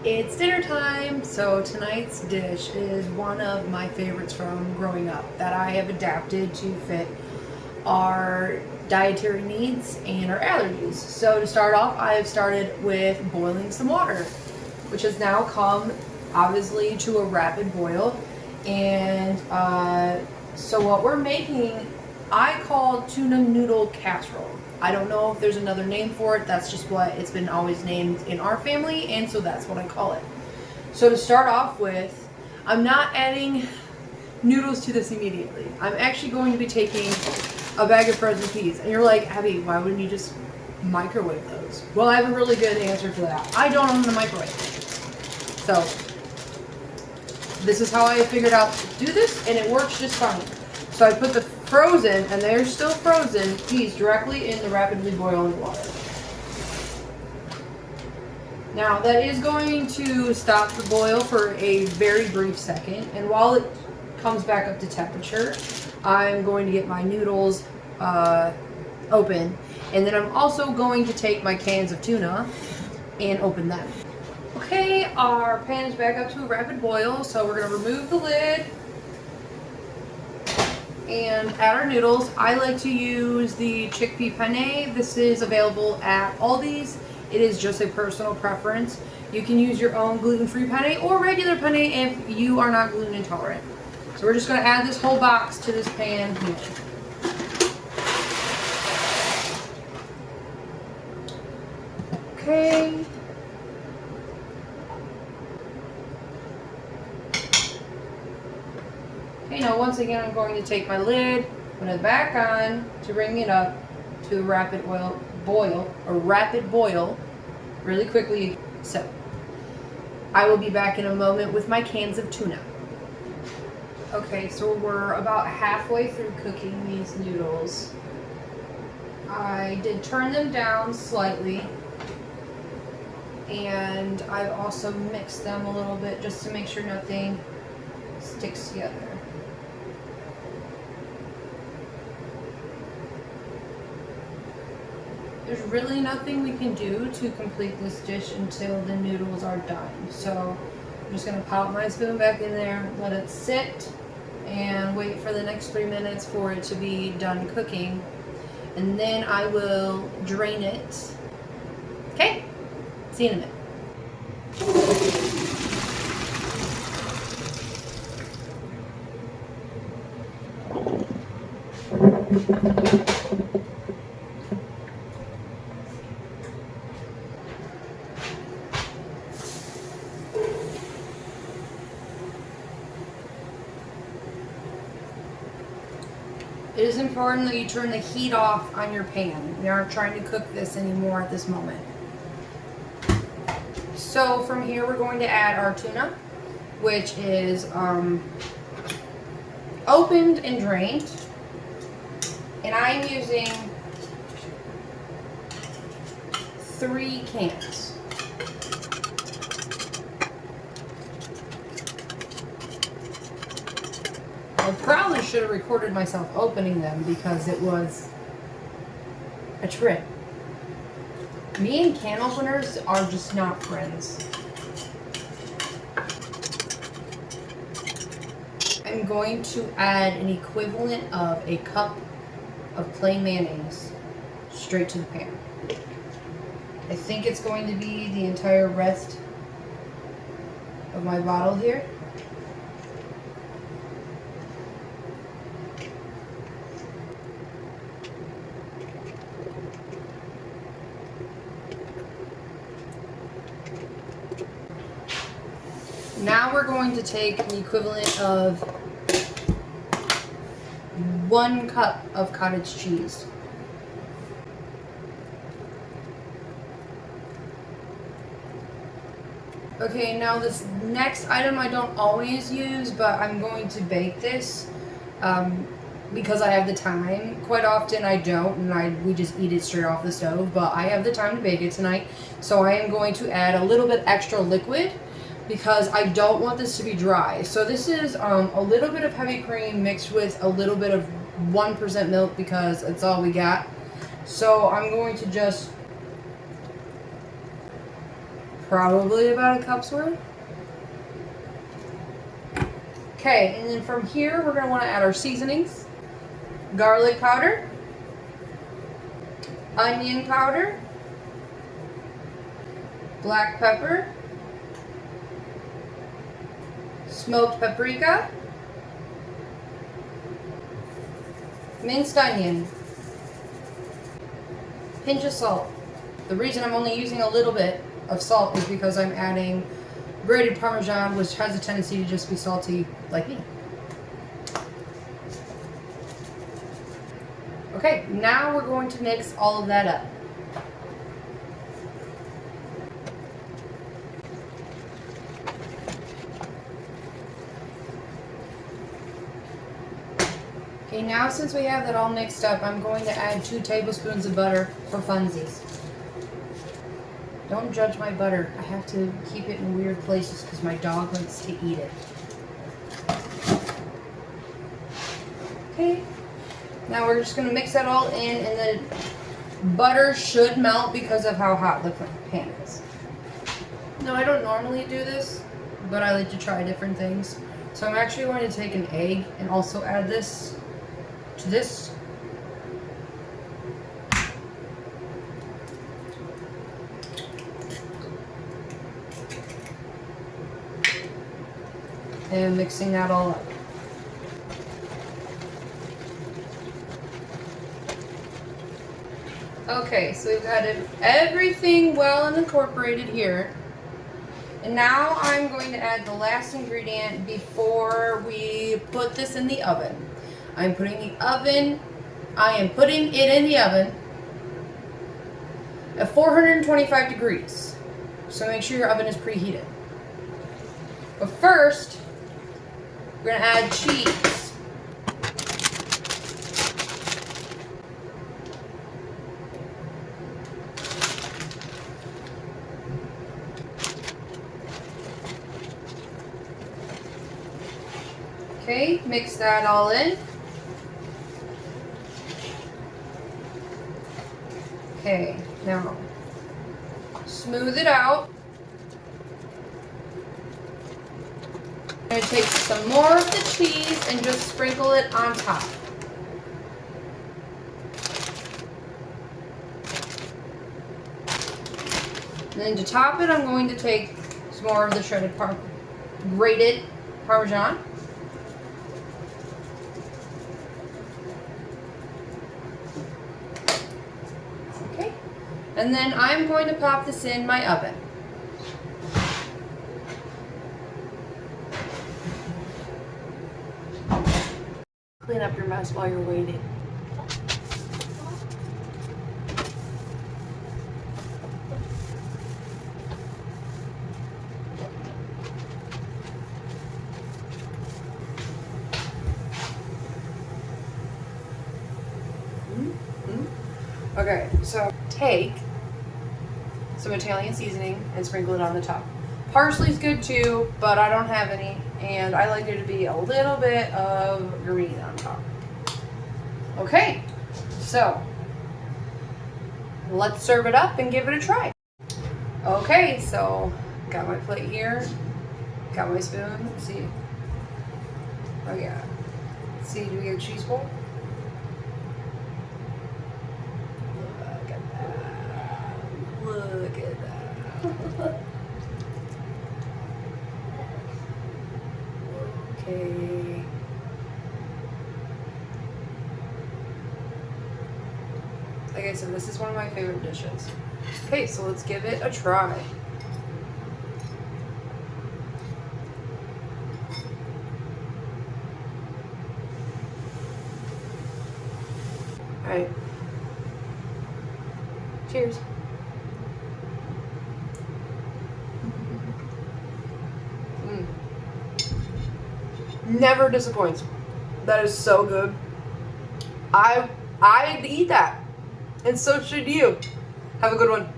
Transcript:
It's dinner time, so tonight's dish is one of my favorites from growing up that I have adapted to fit our dietary needs and our allergies. So to start off, I have started with boiling some water, which has now come obviously to a rapid boil. And so what we're making, I call Tuna Noodle Casserole. I don't know if there's another name for it. That's just what it's been always named in our family, and so that's what I call it. So to start off with, I'm not adding noodles to this immediately. I'm actually going to be taking a bag of frozen peas. And you're like, Abby, why wouldn't you just microwave those? Well, I have a really good answer for that. I don't own the microwave. So this is how I figured out to do this, and it works just fine. So I put the frozen, and they're still frozen, peas directly in the rapidly boiling water. Now that is going to stop the boil for a very brief second, and while it comes back up to temperature, I'm going to get my noodles open, and then I'm also going to take my cans of tuna and open them. Okay, our pan is back up to a rapid boil, so we're going to remove the lid and add our noodles. I like to use the chickpea penne. This is available at Aldi's. It is just a personal preference. You can use your own gluten-free penne or regular penne if you are not gluten intolerant. So we're just going to add this whole box to this pan here. Okay. Okay, now once again I'm going to take my lid, put it back on to bring it up to a rapid boil really quickly. So I will be back in a moment with my cans of tuna. Okay, so we're about halfway through cooking these noodles. I did turn them down slightly, and I've also mixed them a little bit just to make sure nothing sticks together. There's really nothing we can do to complete this dish until the noodles are done. So I'm just going to pop my spoon back in there, let it sit, and wait for the next 3 minutes for it to be done cooking. And then I will drain it. Okay? See you in a minute. It is important that you turn the heat off on your pan. We aren't trying to cook this anymore at this moment. So from here we're going to add our tuna, which is opened and drained. And I'm using 3 cans. I probably should have recorded myself opening them because it was a trip. Me and can openers are just not friends. I'm going to add an equivalent of a cup of plain mayonnaise straight to the pan. I think it's going to be the entire rest of my bottle here. Now we're going to take the equivalent of 1 cup of cottage cheese. Okay, now this next item I don't always use, but I'm going to bake this because I have the time. Quite often I don't, and we just eat it straight off the stove, but I have the time to bake it tonight. So I am going to add a little bit extra liquid because I don't want this to be dry. So this is a little bit of heavy cream mixed with a little bit of 1% milk because it's all we got. So I'm going to just probably about a cup's worth. Okay, and then from here we're going to want to add our seasonings. Garlic powder, onion powder, black pepper, smoked paprika, minced onion, pinch of salt. The reason I'm only using a little bit of salt is because I'm adding grated Parmesan, which has a tendency to just be salty like me. Okay, now we're going to mix all of that up. Okay, now since we have that all mixed up, I'm going to add 2 tablespoons of butter for funsies. Don't judge my butter. I have to keep it in weird places because my dog likes to eat it. Okay, now we're just going to mix that all in, and the butter should melt because of how hot the pan is. Now, I don't normally do this, but I like to try different things. So I'm actually going to take an egg and also add this to this. And mixing that all up. Okay, so we've got everything well and incorporated here. And now I'm going to add the last ingredient before we put this in the oven. I am putting it in the oven at 425 degrees. So make sure your oven is preheated. But first, we're going to add cheese. Okay, mix that all in. Okay, now smooth it out. I'm going to take some more of the cheese and just sprinkle it on top. And then to top it, I'm going to take some more of the grated Parmesan. Okay. And then I'm going to pop this in my oven. Clean up your mess while you're waiting. Okay, so take some Italian seasoning and sprinkle it on the top. Parsley's good too, but I don't have any, and I like there to be a little bit of green on top. Okay, so let's serve it up and give it a try. Okay, so got my plate here, got my spoon. Let's see. Oh yeah. Let's see, do we get a cheese bowl? Look at that. Look at that. Okay. Like I said, this is one of my favorite dishes. Okay, so let's give it a try. Alright. Cheers. Never disappoints. That is so good. I'd eat that. And so should you. Have a good one.